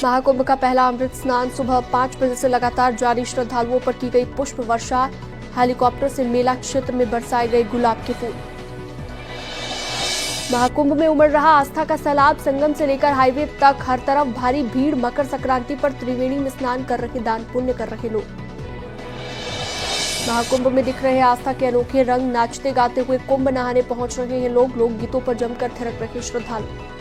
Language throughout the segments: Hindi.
महाकुंभ का पहला अमृत स्नान सुबह 5 बजे से लगातार जारी। श्रद्धालुओं पर की गई पुष्प वर्षा, हेलीकॉप्टर से मेला क्षेत्र में बरसाए गए गुलाब के फूल। महाकुंभ में उमड़ रहा आस्था का सैलाब, संगम से लेकर हाईवे तक हर तरफ भारी भीड़। मकर संक्रांति पर त्रिवेणी में स्नान कर रहे, दान पुण्य कर रहे लोग। महाकुंभ में दिख रहे आस्था के अनोखे रंग, नाचते गाते हुए कुंभ नहाने पहुंच रहे हैं लोग। लोकगीतों पर जमकर थिरक रहे श्रद्धालु।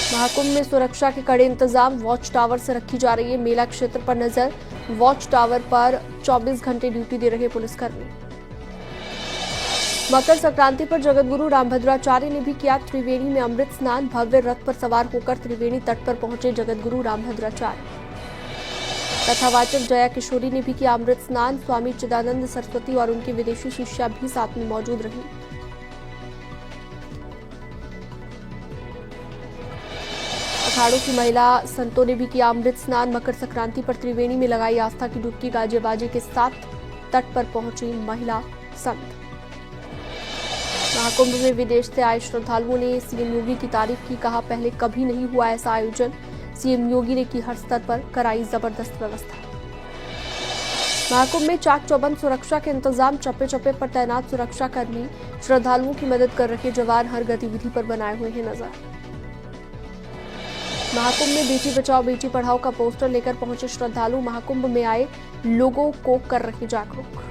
महाकुंभ में सुरक्षा के कड़े इंतजाम, वॉच टावर से रखी जा रही है मेला क्षेत्र पर नजर। वॉच टावर पर 24 घंटे ड्यूटी दे रहे पुलिसकर्मी। मकर संक्रांति पर जगतगुरु रामभद्राचार्य ने भी किया त्रिवेणी में अमृत स्नान। भव्य रथ पर सवार होकर त्रिवेणी तट पर पहुंचे जगतगुरु रामभद्राचार्य। कथावाचक जया किशोरी ने भी किया अमृत स्नान। स्वामी चिदानंद सरस्वती और उनकी विदेशी शिष्या भी साथ में मौजूद रही। अखाड़ों की महिला संतों ने भी किया अमृत स्नान। मकर संक्रांति पर त्रिवेणी में लगाई आस्था की डुबकी, गाजे बाजे के साथ तट पर पहुंची महिला संत। महाकुंभ में विदेश से आए श्रद्धालुओं ने सीएम योगी की तारीफ की, कहा पहले कभी नहीं हुआ ऐसा आयोजन। सीएम योगी ने की हर स्तर पर कराई जबरदस्त व्यवस्था। महाकुंभ में चाक चौबंद सुरक्षा के इंतजाम, चप्पे चप्पे पर तैनात सुरक्षा कर्मी। श्रद्धालुओं की मदद कर रहे जवान हर गतिविधि पर बनाए हुए हैं नजर। महाकुंभ में बेटी बचाओ बेटी पढ़ाओ का पोस्टर लेकर पहुंचे श्रद्धालु। महाकुंभ में आए लोगों को कर रहे जागरूक।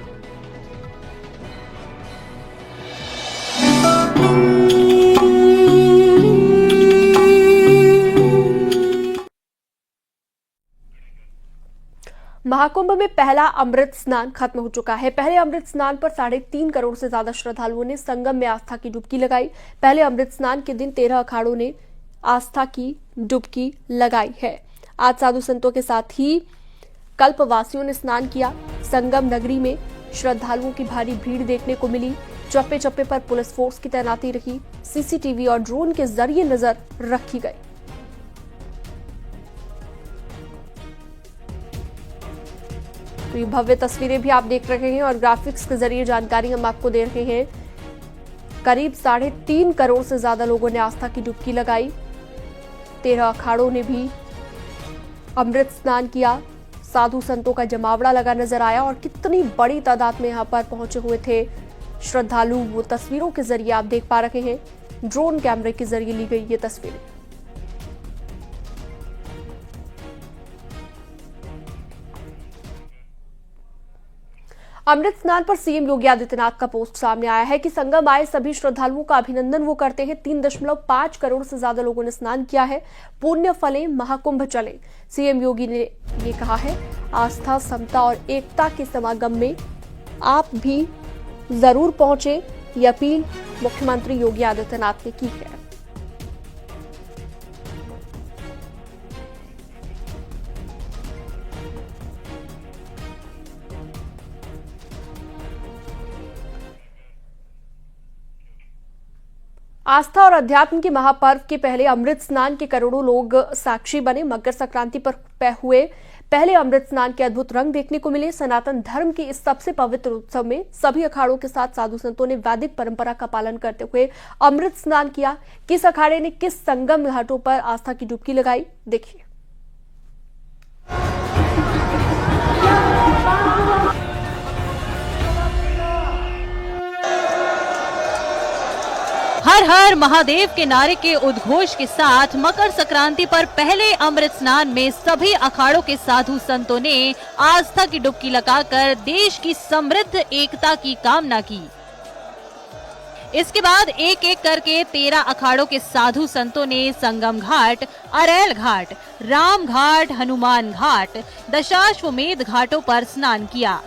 महाकुंभ में पहला अमृत स्नान खत्म हो चुका है। पहले अमृत स्नान पर 3.5 करोड़ से ज्यादा श्रद्धालुओं ने संगम में आस्था की डुबकी लगाई। पहले अमृत स्नान के दिन 13 अखाड़ों ने आस्था की डुबकी लगाई है। आज साधु संतों के साथ ही कल्पवासियों ने स्नान किया। संगम नगरी में श्रद्धालुओं की भारी भीड़ देखने को मिली। चप्पे चप्पे पर पुलिस फोर्स की तैनाती रही। सीसीटीवी और ड्रोन के जरिए नजर रखी गई। तो ये भव्य तस्वीरें भी आप देख रहे हैं और ग्राफिक्स के जरिए जानकारी हम आपको दे रहे हैं। करीब 3.5 करोड़ से ज्यादा लोगों ने आस्था की डुबकी लगाई। 13 अखाड़ों ने भी अमृत स्नान किया। साधु संतों का जमावड़ा लगा नजर आया और कितनी बड़ी तादाद में यहां पर पहुंचे हुए थे श्रद्धालु, वो तस्वीरों के जरिए आप देख पा रहे हैं। ड्रोन कैमरे के जरिए ली गई ये तस्वीरें। अमृत स्नान पर सीएम योगी आदित्यनाथ का पोस्ट सामने आया है कि संगम आए सभी श्रद्धालुओं का अभिनंदन वो करते हैं। 3.5 करोड़ से ज्यादा लोगों ने स्नान किया है। पुण्य फले महाकुंभ चले। सीएम योगी ने ये कहा है, आस्था, समता और एकता के समागम में आप भी जरूर पहुंचे। ये अपील मुख्यमंत्री योगी आदित्यनाथ ने की है। आस्था और अध्यात्म के महापर्व के पहले अमृत स्नान के करोड़ों लोग साक्षी बने। मकर संक्रांति पर हुए पहले अमृत स्नान के अद्भुत रंग देखने को मिले। सनातन धर्म के इस सबसे पवित्र उत्सव में सभी अखाड़ों के साथ साधु संतों ने वैदिक परंपरा का पालन करते हुए अमृत स्नान किया। किस अखाड़े ने किस संगम घाटों पर आस्था की डुबकी लगाई, देखिए। हर हर महादेव के नारे के उद्घोष के साथ मकर संक्रांति पर पहले अमृत स्नान में सभी अखाड़ों के साधु संतों ने आस्था की डुबकी लगाकर देश की समृद्ध एकता की कामना की। इसके बाद एक एक करके 13 अखाड़ों के साधु संतों ने संगम घाट, अरैल घाट, राम घाट, हनुमान घाट, दशाश्वमेध घाटों पर स्नान किया।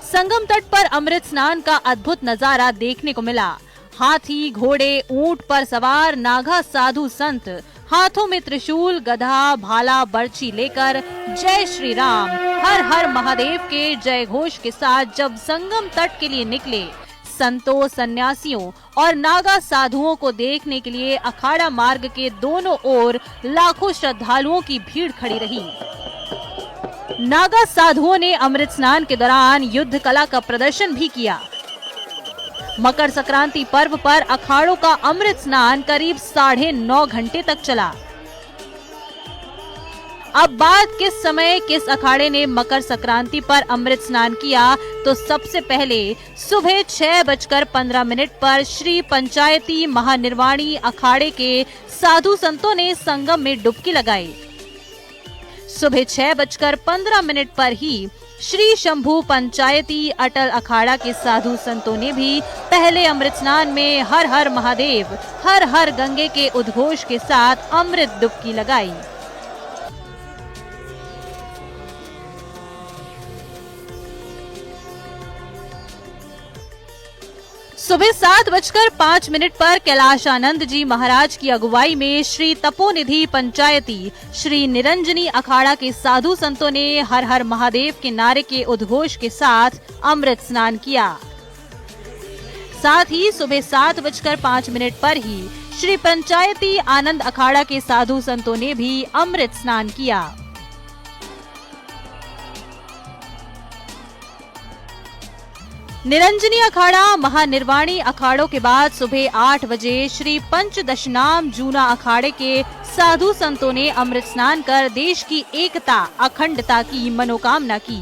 संगम तट पर अमृत स्नान का अद्भुत नजारा देखने को मिला। हाथी, घोड़े, ऊंट पर सवार नागा साधु संत हाथों में त्रिशूल, गधा, भाला, बर्छी लेकर जय श्री राम, हर हर महादेव के जय घोष के साथ जब संगम तट के लिए निकले, संतों, सन्यासियों और नागा साधुओं को देखने के लिए अखाड़ा मार्ग के दोनों ओर लाखों श्रद्धालुओं की भीड़ खड़ी रही। नागा साधुओं ने अमृत स्नान के दौरान युद्ध कला का प्रदर्शन भी किया। मकर संक्रांति पर्व पर अखाड़ों का अमृत स्नान करीब 9.5 घंटे तक चला। अब बात किस समय किस अखाड़े ने मकर संक्रांति पर अमृत स्नान किया, तो सबसे पहले सुबह 6:15 पर श्री पंचायती महानिर्वाणी अखाड़े के साधु संतों ने संगम में डुबकी लगाई। सुबह 6:15 पर ही श्री शंभू पंचायती अटल अखाड़ा के साधु संतों ने भी पहले अमृत स्नान में हर हर महादेव हर हर गंगे के उद्घोष के साथ अमृत डुबकी लगाई। सुबह 7:05 पर कैलाश आनंद जी महाराज की अगुवाई में श्री तपोनिधि पंचायती श्री निरंजनी अखाड़ा के साधु संतों ने हर हर महादेव के नारे के उद्घोष के साथ अमृत स्नान किया। साथ ही सुबह 7:05 पर ही श्री पंचायती आनंद अखाड़ा के साधु संतों ने भी अमृत स्नान किया। निरंजनी अखाड़ा महानिर्वाणी अखाड़ों के बाद सुबह 8 बजे श्री पंचदशनाम जूना अखाड़े के साधु संतों ने अमृत स्नान कर देश की एकता अखंडता की मनोकामना की।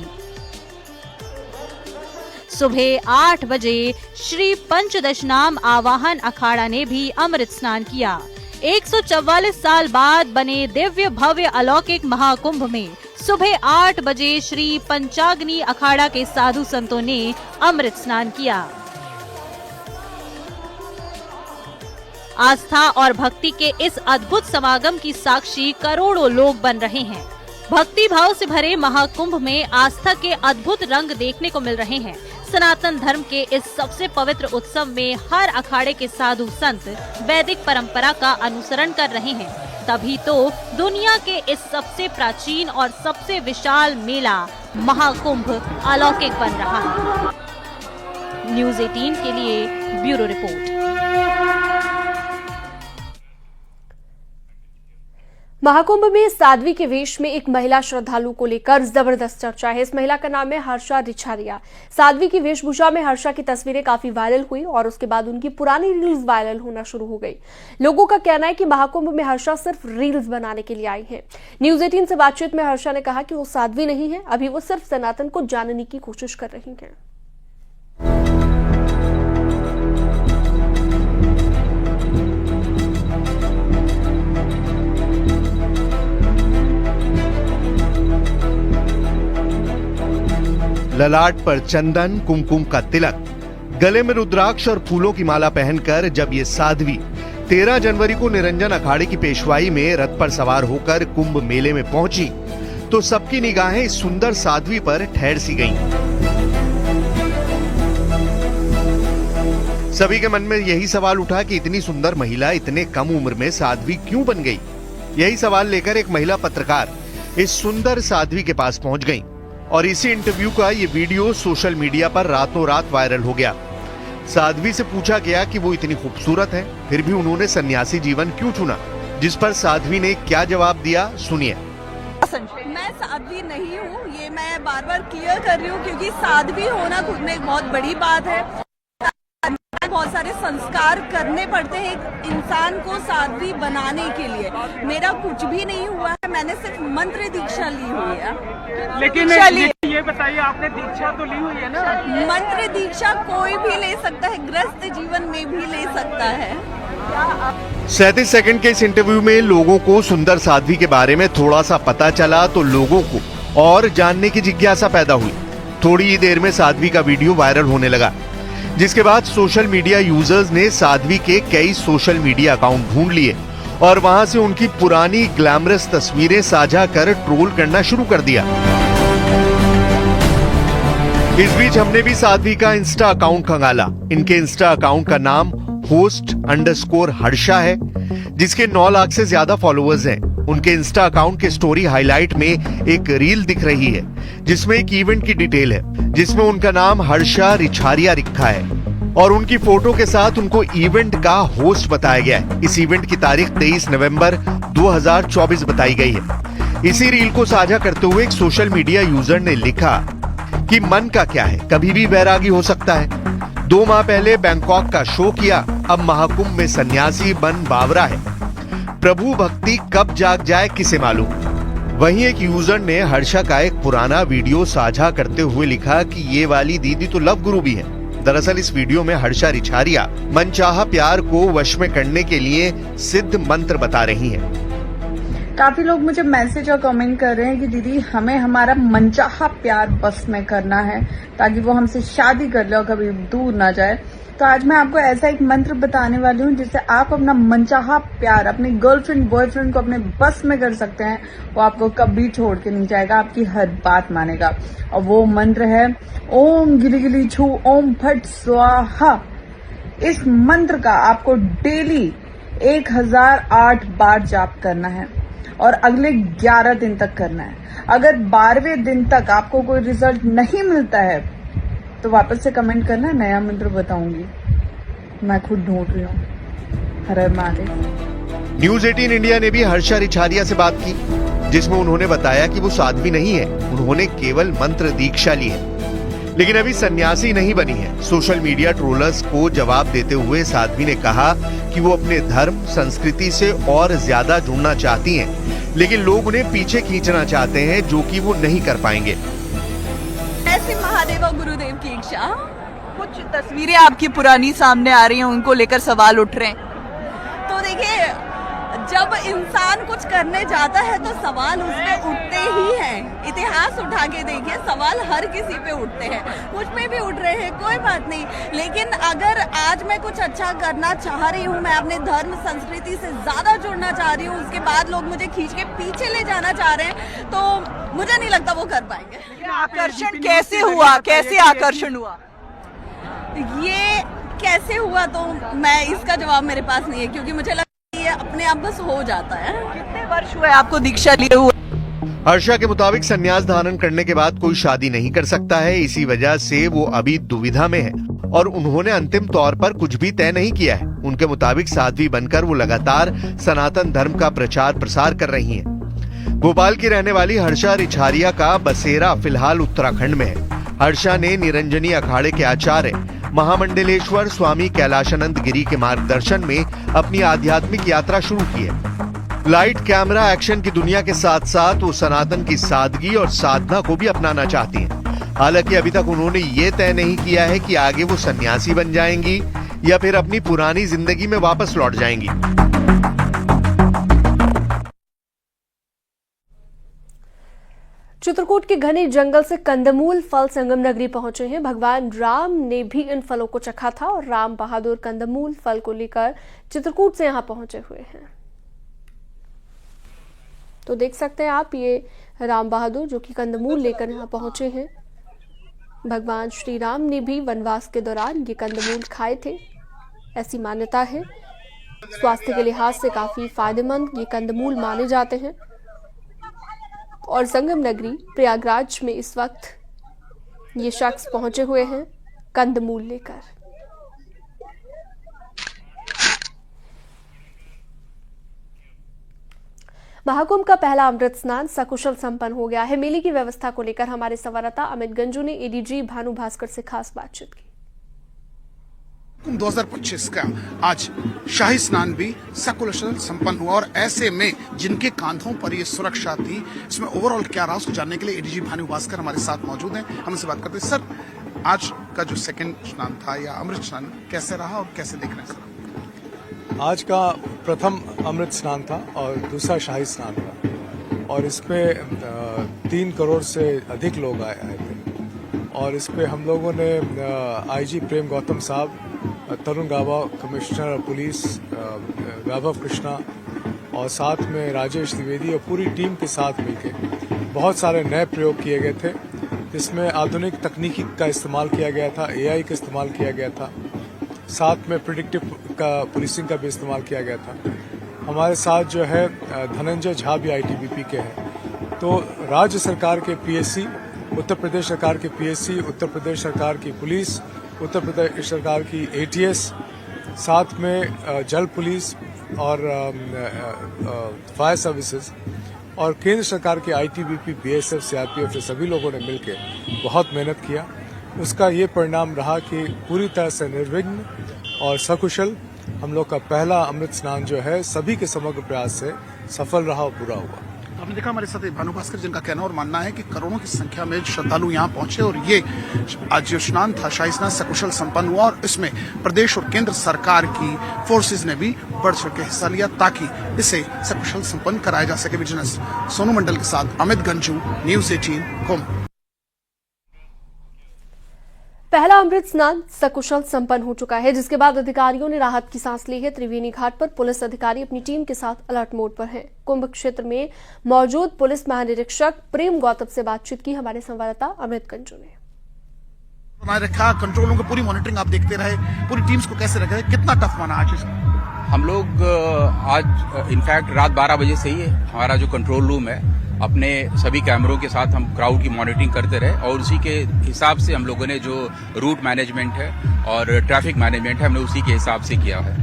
सुबह 8 बजे श्री पंचदशनाम आवाहन अखाड़ा ने भी अमृत स्नान किया। 144 साल बाद बने दिव्य भव्य अलौकिक महाकुंभ में सुबह 8 बजे श्री पंचाग्नि अखाड़ा के साधु संतों ने अमृत स्नान किया। आस्था और भक्ति के इस अद्भुत समागम की साक्षी करोड़ों लोग बन रहे हैं। भक्ति भाव से भरे महाकुंभ में आस्था के अद्भुत रंग देखने को मिल रहे हैं। सनातन धर्म के इस सबसे पवित्र उत्सव में हर अखाड़े के साधु संत वैदिक परंपरा का अनुसरण कर रहे हैं, तभी तो दुनिया के इस सबसे प्राचीन और सबसे विशाल मेला महाकुंभ अलौकिक बन रहा है। न्यूज़ 18 के लिए ब्यूरो रिपोर्ट। महाकुंभ में साध्वी के वेश में एक महिला श्रद्धालु को लेकर जबरदस्त चर्चा है। इस महिला का नाम है हर्षा रिछारिया। साध्वी की वेशभूषा में हर्षा की तस्वीरें काफी वायरल हुई और उसके बाद उनकी पुरानी रील्स वायरल होना शुरू हो गई। लोगों का कहना है कि महाकुंभ में हर्षा सिर्फ रील्स बनाने के लिए आई है। न्यूज़ 18 से बातचीत में हर्षा ने कहा कि वो साध्वी नहीं है, अभी वो सिर्फ सनातन को जानने की कोशिश कर रही है। ललाट पर चंदन कुमकुम का तिलक, गले में रुद्राक्ष और फूलों की माला पहनकर जब ये साध्वी 13 जनवरी को निरंजन अखाड़े की पेशवाई में रथ पर सवार होकर कुंभ मेले में पहुंची तो सबकी निगाहें इस सुंदर साध्वी पर ठहर सी गईं। सभी के मन में यही सवाल उठा कि इतनी सुंदर महिला इतने कम उम्र में साध्वी क्यों बन गई। यही सवाल लेकर एक महिला पत्रकार इस सुंदर साध्वी के पास पहुंच गई और इसी इंटरव्यू का ये वीडियो सोशल मीडिया पर रातों रात वायरल हो गया। साध्वी से पूछा गया कि वो इतनी खूबसूरत है, फिर भी उन्होंने सन्यासी जीवन क्यों चुना, जिस पर साध्वी ने क्या जवाब दिया, सुनिए। मैं साध्वी नहीं हूँ, ये मैं बार बार क्लियर कर रही हूँ, क्योंकि साध्वी होना खुद में एक बहुत बड़ी बात है। बहुत सारे संस्कार करने पड़ते हैं एक इंसान को साध्वी बनाने के लिए। मेरा कुछ भी नहीं हुआ है, मैंने सिर्फ मंत्र दीक्षा ली हुई है। लेकिन ये बताइए, आपने दीक्षा तो ली हुई है ना? मंत्र दीक्षा कोई भी ले सकता है, गृहस्थ जीवन में भी ले सकता है। 37 सेकंड के इस इंटरव्यू में लोगों को सुंदर साध्वी के बारे में थोड़ा सा पता चला तो लोगों को और जानने की जिज्ञासा पैदा हुई। थोड़ी ही देर में साध्वी का वीडियो वायरल होने लगा, जिसके बाद सोशल मीडिया यूजर्स ने साध्वी के कई सोशल मीडिया अकाउंट ढूंढ लिए और वहां से उनकी पुरानी ग्लैमरस तस्वीरें साझा कर ट्रोल करना शुरू कर दिया। इस बीच हमने भी साध्वी का इंस्टा अकाउंट खंगाला। इनके इंस्टा अकाउंट का नाम host_हर्षा है, जिसके 9 लाख से ज्यादा फॉलोअर्स हैं। उनके इंस्टा अकाउंट के स्टोरी हाईलाइट में एक रील दिख रही है जिसमें एक इवेंट की डिटेल है, जिसमें उनका नाम हर्षा रिछारिया लिखा है और उनकी फोटो के साथ उनको इवेंट का होस्ट बताया गया है। इस इवेंट की तारीख 23 नवंबर 2024 बताई गई है। इसी रील को साझा करते हुए एक सोशल मीडिया यूजर ने लिखा कि मन का क्या है, कभी भी बैरागी हो सकता है। 2 माह पहले बैंकॉक का शो किया, अब महाकुंभ में सन्यासी बन बावरा है। प्रभु भक्ति कब जाग जाए किसे मालूम। वहीं एक यूजर ने हर्षा का एक पुराना वीडियो साझा करते हुए लिखा कि ये वाली दीदी तो लव गुरु भी है। दरअसल इस वीडियो में हर्षा रिछारिया मनचाहा प्यार को वश में करने के लिए सिद्ध मंत्र बता रही हैं। काफी लोग मुझे मैसेज और कमेंट कर रहे हैं कि दीदी हमें हमारा मनचाहा प्यार बस में करना है ताकि वो हमसे शादी कर ले और कभी दूर ना जाए। तो आज मैं आपको ऐसा एक मंत्र बताने वाली हूँ जिससे आप अपना मनचाहा प्यार अपनी गर्लफ्रेंड बॉयफ्रेंड को अपने बस में कर सकते हैं। वो आपको कभी छोड़ के नहीं जाएगा, आपकी हर बात मानेगा। और वो मंत्र है ओम गिली गिली छू ओम फट स्वाहा। इस मंत्र का आपको डेली 1008 बार जाप करना है और अगले 11 दिन तक करना है। अगर 12वें दिन तक आपको कोई रिजल्ट नहीं मिलता है तो वापस से कमेंट करना, नया मंत्र बताऊंगी। मैं खुद ढूंढ रही हूँ। हर हर महादेव। न्यूज 18 इंडिया ने भी हर्षा रिछारिया से बात की, जिसमें उन्होंने बताया कि वो साध्वी नहीं है, उन्होंने केवल मंत्र दीक्षा ली है, लेकिन अभी सन्यासी नहीं बनी है। सोशल मीडिया ट्रोलर्स को जवाब देते हुए साध्वी ने कहा कि वो अपने धर्म संस्कृति से और ज्यादा जुड़ना चाहती हैं, लेकिन लोग उन्हें पीछे खींचना चाहते हैं, जो कि वो नहीं कर पाएंगे। ऐसी महादेव और गुरुदेव की इच्छा। कुछ तस्वीरें आपकी पुरानी सामने आ रही हैं, उनको लेकर सवाल उठ रहे हैं। तो देखिए, जब इंसान कुछ करने जाता है तो सवाल उसपे उठते ही हैं। इतिहास उठा के देखिए, सवाल हर किसी पे उठते हैं, मुझ पे भी उठ रहे हैं, कोई बात नहीं। लेकिन अगर आज मैं कुछ अच्छा करना चाह रही हूँ, मैं अपने धर्म संस्कृति से ज्यादा जुड़ना चाह रही हूँ, उसके बाद लोग मुझे खींच के पीछे ले जाना चाह रहे हैं, तो मुझे नहीं लगता वो कर पाएंगे। आकर्षण कैसे हुआ, कैसे आकर्षण हुआ? ये कैसे हुआ तो मैं इसका जवाब मेरे पास नहीं है, क्योंकि मुझे लगता है ये अपने आप बस हो जाता है। कितने वर्ष हुए आपको दीक्षा लिए हुए? हर्षा के मुताबिक संन्यास धारण करने के बाद कोई शादी नहीं कर सकता है, इसी वजह से वो अभी दुविधा में है और उन्होंने अंतिम तौर पर कुछ भी तय नहीं किया है। उनके मुताबिक साध्वी बनकर वो लगातार सनातन धर्म का प्रचार प्रसार कर रही हैं। भोपाल की रहने वाली हर्षा रिछारिया का बसेरा फिलहाल उत्तराखंड में है। हर्षा ने निरंजनी अखाड़े के आचार्य महामंडलेश्वर स्वामी कैलाशानंद गिरी के मार्गदर्शन में अपनी आध्यात्मिक यात्रा शुरू की है। लाइट कैमरा एक्शन की दुनिया के साथ साथ वो सनातन की सादगी और साधना को भी अपनाना चाहती हैं। हालांकि अभी तक उन्होंने ये तय नहीं किया है कि आगे वो सन्यासी बन जाएंगी या फिर अपनी पुरानी जिंदगी में वापस लौट जाएंगी। चित्रकूट के घने जंगल से कंदमूल फल संगम नगरी पहुंचे हैं। भगवान राम ने भी इन फलों को चखा था और राम बहादुर कंदमूल फल को लेकर चित्रकूट से यहां पहुंचे हुए हैं। तो देख सकते हैं आप, ये राम बहादुर जो कि कंदमूल लेकर यहां पहुंचे हैं। भगवान श्री राम ने भी वनवास के दौरान ये कंदमूल खाए थे, ऐसी मान्यता है। स्वास्थ्य के लिहाज से काफी फायदेमंद ये कंदमूल माने जाते हैं। और संगम नगरी प्रयागराज में इस वक्त ये शख्स पहुंचे हुए हैं कंदमूल लेकर। महाकुंभ का पहला अमृत स्नान सकुशल संपन्न हो गया है। मेले की व्यवस्था को लेकर हमारे संवाददाता अमित गंजू ने एडीजी भानु भास्कर से खास बातचीत की। 2025 का आज शाही स्नान भी सकुशल संपन्न हुआ और ऐसे में जिनके कांधों पर ये सुरक्षा थी, इसमें ओवरऑल क्या रहा उसको जानने के लिए एडीजी भानु भास्कर हमारे साथ मौजूद हैं। हम उनसे बात करते हैं। सर, आज का जो सेकंड स्नान था या अमृत स्नान कैसे रहा और कैसे देख रहे हैं सर? आज का प्रथम अमृत स्नान था और दूसरा शाही स्नान था और इसमें 3 करोड़ से अधिक लोग आए थे और इस पे हम लोगों ने आईजी प्रेम गौतम साहब, तरुण गाबा कमिश्नर पुलिस वैभव कृष्णा और साथ में राजेश द्विवेदी और पूरी टीम के साथ मिलकर बहुत सारे नए प्रयोग किए गए थे, जिसमें आधुनिक तकनीकी का इस्तेमाल किया गया था, एआई का इस्तेमाल किया गया था, साथ में प्रिडिक्टिव का पुलिसिंग का भी इस्तेमाल किया गया था। हमारे साथ जो है धनंजय झा भी आईटीबीपी के हैं। तो राज्य सरकार के पीएससी, उत्तर प्रदेश सरकार के पीएससी, उत्तर प्रदेश सरकार की पुलिस, उत्तर प्रदेश सरकार की एटीएस, साथ में जल पुलिस और फायर सर्विसेज और केंद्र सरकार के आईटीबीपी, बीएसएफ, सीआरपीएफ, सभी लोगों ने मिलकर बहुत मेहनत किया उसका ये परिणाम रहा कि पूरी तरह से निर्विघ्न और सकुशल हम लोग का पहला अमृत स्नान जो है सभी के समग्र प्रयास से सफल रहा और पूरा हुआ। आपने देखा हमारे साथ भानु भास्कर जिनका कहना और मानना है कि करोड़ों की संख्या में श्रद्धालु यहाँ पहुंचे और ये आज जो स्नान था शाही स्नान सकुशल संपन्न हुआ और इसमें प्रदेश और केंद्र सरकार की फोर्सेज ने भी बढ़ चढ़ के हिस्सा लिया ताकि इसे सकुशल संपन्न कराया जा सके। बिजनेस सोनू मंडल के साथ अमित गंजू, न्यूज़ 18 कुंभ। पहला अमृत स्नान सकुशल संपन्न हो चुका है, जिसके बाद अधिकारियों ने राहत की सांस ली है। त्रिवेणी घाट पर पुलिस अधिकारी अपनी टीम के साथ अलर्ट मोड पर हैं। कुंभ क्षेत्र में मौजूद पुलिस महानिरीक्षक प्रेम गौतम से बातचीत की हमारे संवाददाता अमृत गंजू ने। बनाए रखा, कंट्रोल रूम की पूरी मॉनिटरिंग आप देखते रहे, पूरी टीम्स को कैसे रखे, कितना टफ माना आज इसको? हम लोग आज इनफैक्ट रात 12 बजे से ही हमारा जो कंट्रोल रूम है अपने सभी कैमरों के साथ हम क्राउड की मॉनिटरिंग करते रहे और उसी के हिसाब से हम लोगों ने जो रूट मैनेजमेंट है और ट्रैफिक मैनेजमेंट है हमने उसी के हिसाब से किया है।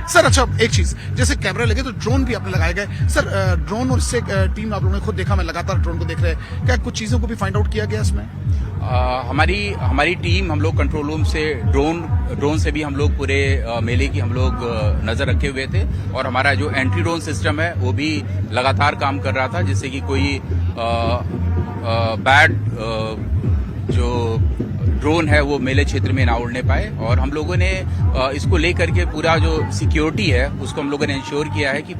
सर अच्छा एक चीज, जैसे कैमरे लगे तो ड्रोन भी आपने लगाए गए सर, ड्रोन और इससे टीम आप लोगों ने खुद देखा, मैं लगातार ड्रोन को देख रहे हैं, क्या कुछ चीजों को भी फाइंड आउट किया गया इसमें? हमारी टीम हम लोग कंट्रोल रूम से ड्रोन से भी हम लोग पूरे मेले की हम लोग नजर रखे हुए थे और हमारा जो एंट्री ड्रोन सिस्टम है वो भी लगातार काम कर रहा था जिससे कि कोई बैड जो ड्रोन है वो मेले क्षेत्र में ना उड़ने पाए और हम लोगों ने इसको लेकर के पूरा जो सिक्योरिटी है उसको हम लोगों ने इंश्योर किया है कि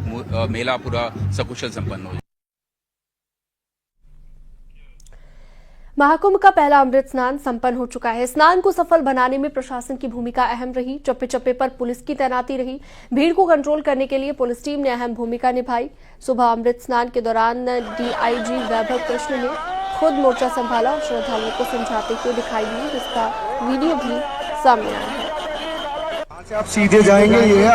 मेला पूरा सकुशल संपन्न हो। महाकुंभ का पहला अमृत स्नान संपन्न हो चुका है। स्नान को सफल बनाने में प्रशासन की भूमिका अहम रही। चप्पे चप्पे पर पुलिस की तैनाती रही। भीड़ को कंट्रोल करने के लिए पुलिस टीम ने अहम भूमिका निभाई। सुबह अमृत स्नान के दौरान डीआईजी वैभव कृष्ण ने खुद मोर्चा संभाला और श्रद्धालुओं को समझाते हुए दिखाई दी, जिसका वीडियो भी सामने आया है। आप सीधे जाएंगे ये